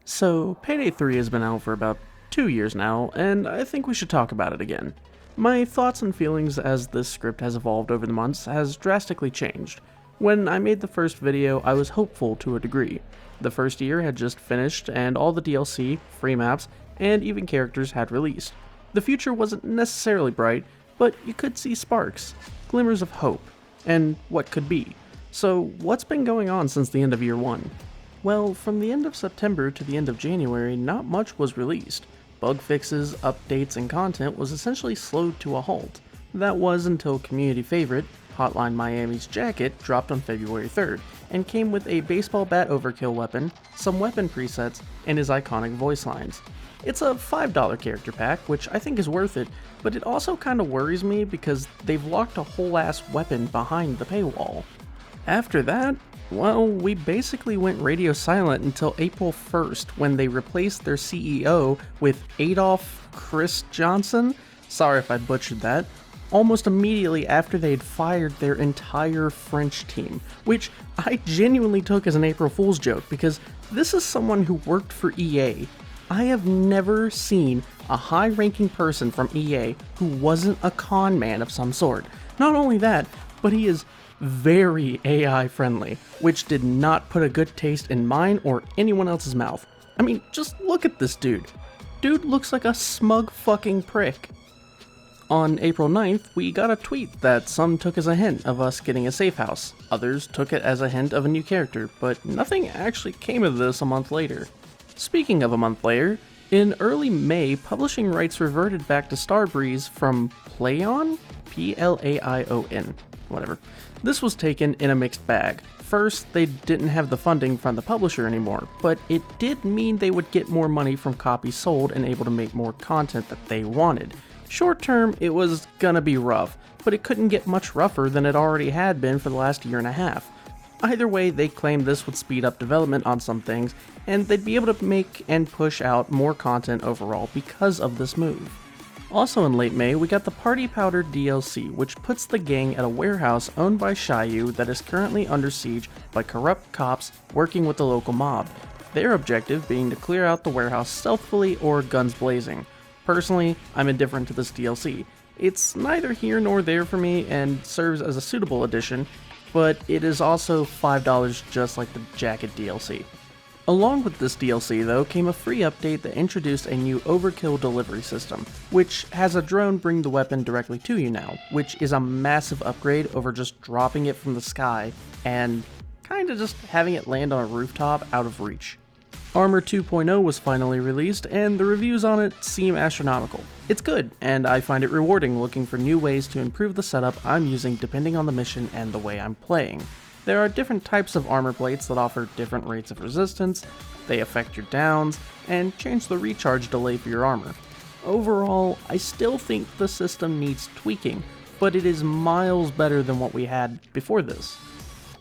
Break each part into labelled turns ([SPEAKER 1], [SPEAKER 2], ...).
[SPEAKER 1] So, Payday 3 has been out for about 2 years now, and I think we should talk about it again. My thoughts and feelings as this script has evolved over the months has drastically changed. When I made the first video, I was hopeful to a degree. The first year had just finished, and all the DLC, free maps, and even characters had released. The future wasn't necessarily bright, but you could see sparks, glimmers of hope, and what could be. So, what's been going on since the end of year 1? Well, from the end of September to the end of January, not much was released. Bug fixes, updates, and content was essentially slowed to a halt. That was until community favorite, Hotline Miami's jacket, dropped on February 3rd, and came with a baseball bat overkill weapon, some weapon presets, and his iconic voice lines. It's a $5 character pack, which I think is worth it, but it also kinda worries me because they've locked a whole ass weapon behind the paywall. After that, well, we basically went radio silent until April 1st when they replaced their CEO with Adolf Chris Johnson. Sorry if I butchered that. Almost immediately after they'd fired their entire French team, which I genuinely took as an April Fool's joke because this is someone who worked for EA. I have never seen a high-ranking person from EA who wasn't a con man of some sort. Not only that, but he is very AI friendly, which did not put a good taste in mine or anyone else's mouth. I mean, just look at this dude. Dude looks like a smug fucking prick. On April 9th, we got a tweet that some took as a hint of us getting a safe house. Others took it as a hint of a new character, but nothing actually came of this a month later. Speaking of a month later, in early May, publishing rights reverted back to Starbreeze from Playon? Plaion. Whatever. This was taken in a mixed bag. First, they didn't have the funding from the publisher anymore, but it did mean they would get more money from copies sold and able to make more content that they wanted. Short term, it was gonna be rough, but it couldn't get much rougher than it already had been for the last year and a half. Either way, they claimed this would speed up development on some things, and they'd be able to make and push out more content overall because of this move. Also in late May, we got the Party Powder DLC, which puts the gang at a warehouse owned by Shayu that is currently under siege by corrupt cops working with the local mob, their objective being to clear out the warehouse stealthily or guns blazing. Personally, I'm indifferent to this DLC. It's neither here nor there for me and serves as a suitable addition, but it is also $5 just like the Jacket DLC. Along with this DLC though came a free update that introduced a new overkill delivery system, which has a drone bring the weapon directly to you now, which is a massive upgrade over just dropping it from the sky and kinda just having it land on a rooftop out of reach. Armor 2.0 was finally released, and the reviews on it seem astronomical. It's good, and I find it rewarding looking for new ways to improve the setup I'm using depending on the mission and the way I'm playing. There are different types of armor plates that offer different rates of resistance, they affect your downs, and change the recharge delay for your armor. Overall, I still think the system needs tweaking, but it is miles better than what we had before this.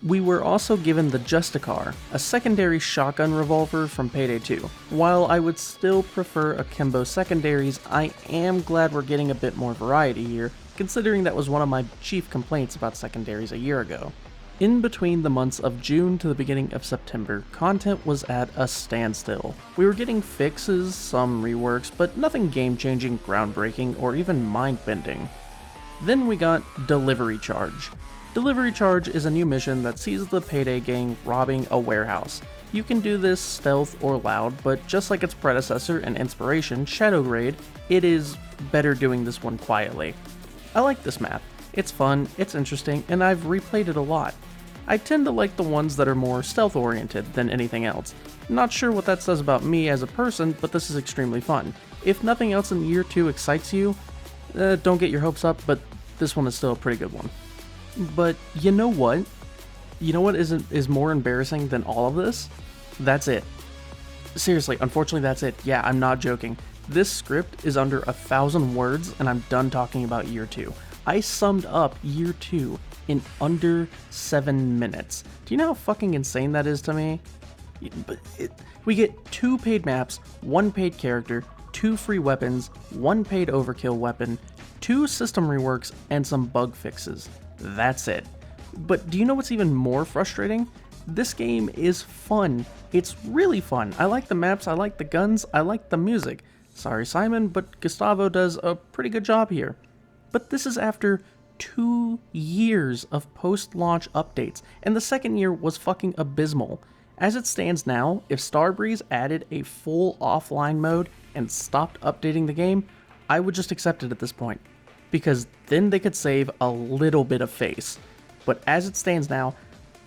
[SPEAKER 1] We were also given the Justicar, a secondary shotgun revolver from Payday 2. While I would still prefer akimbo secondaries, I am glad we're getting a bit more variety here, considering that was one of my chief complaints about secondaries a year ago. In between the months of June to the beginning of September, content was at a standstill. We were getting fixes, some reworks, but nothing game-changing, groundbreaking, or even mind-bending. Then we got Delivery Charge. Delivery Charge is a new mission that sees the Payday gang robbing a warehouse. You can do this stealth or loud, but just like its predecessor and inspiration, Shadow Raid, it is better doing this one quietly. I like this map. It's fun, it's interesting, and I've replayed it a lot. I tend to like the ones that are more stealth-oriented than anything else. Not sure what that says about me as a person, but this is extremely fun. If nothing else in year 2 excites you, don't get your hopes up, but this one is still a pretty good one. But you know what? You know what is more embarrassing than all of this? That's it. Seriously, unfortunately that's it. Yeah, I'm not joking. This script is under 1,000 words and I'm done talking about year 2. I summed up year 2 in under 7 minutes. Do you know how fucking insane that is to me? We get 2 paid maps, 1 paid character, 2 free weapons, 1 paid overkill weapon, 2 system reworks, and some bug fixes. That's it. But do you know what's even more frustrating? This game is fun. It's really fun. I like the maps, I like the guns, I like the music. Sorry Simon, but Gustavo does a pretty good job here. But this is after 2 years of post-launch updates, and the second year was fucking abysmal. As it stands now, if Starbreeze added a full offline mode and stopped updating the game, I would just accept it at this point, because then they could save a little bit of face. But as it stands now,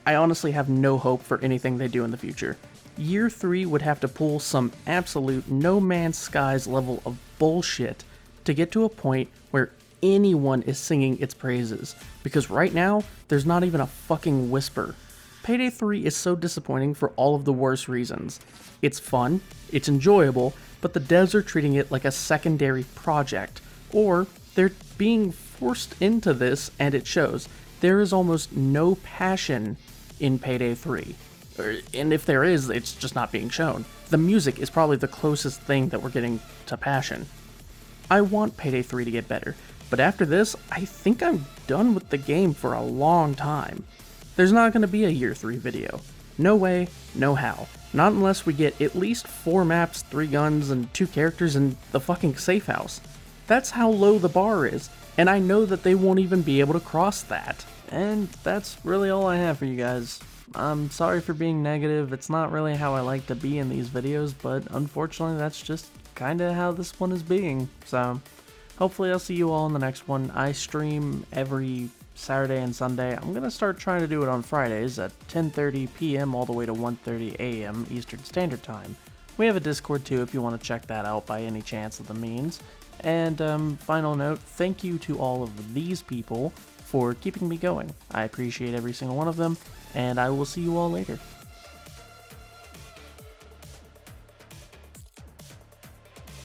[SPEAKER 1] I honestly have no hope for anything they do in the future. Year 3 would have to pull some absolute No Man's Skies level of bullshit to get to a point where anyone is singing its praises, because right now, there's not even a fucking whisper. Payday 3 is so disappointing for all of the worst reasons. It's fun, it's enjoyable, but the devs are treating it like a secondary project, or they're being forced into this and it shows. There is almost no passion in Payday 3. And if there is, it's just not being shown. The music is probably the closest thing that we're getting to passion. I want Payday 3 to get better, but after this, I think I'm done with the game for a long time. There's not going to be a Year 3 video. No way, no how. Not unless we get at least 4 maps, 3 guns, and 2 characters in the fucking safe house. That's how low the bar is, and I know that they won't even be able to cross that. And that's really all I have for you guys. I'm sorry for being negative, it's not really how I like to be in these videos, but unfortunately that's just kinda how this one is being. So, hopefully I'll see you all in the next one. I stream every Saturday and Sunday. I'm gonna start trying to do it on Fridays at 10:30 p.m. all the way to 1:30 a.m. Eastern Standard Time. We have a Discord too if you want to check that out by any chance of the means. And final note, thank you to all of these people for keeping me going. I appreciate every single one of them, and I will see you all later.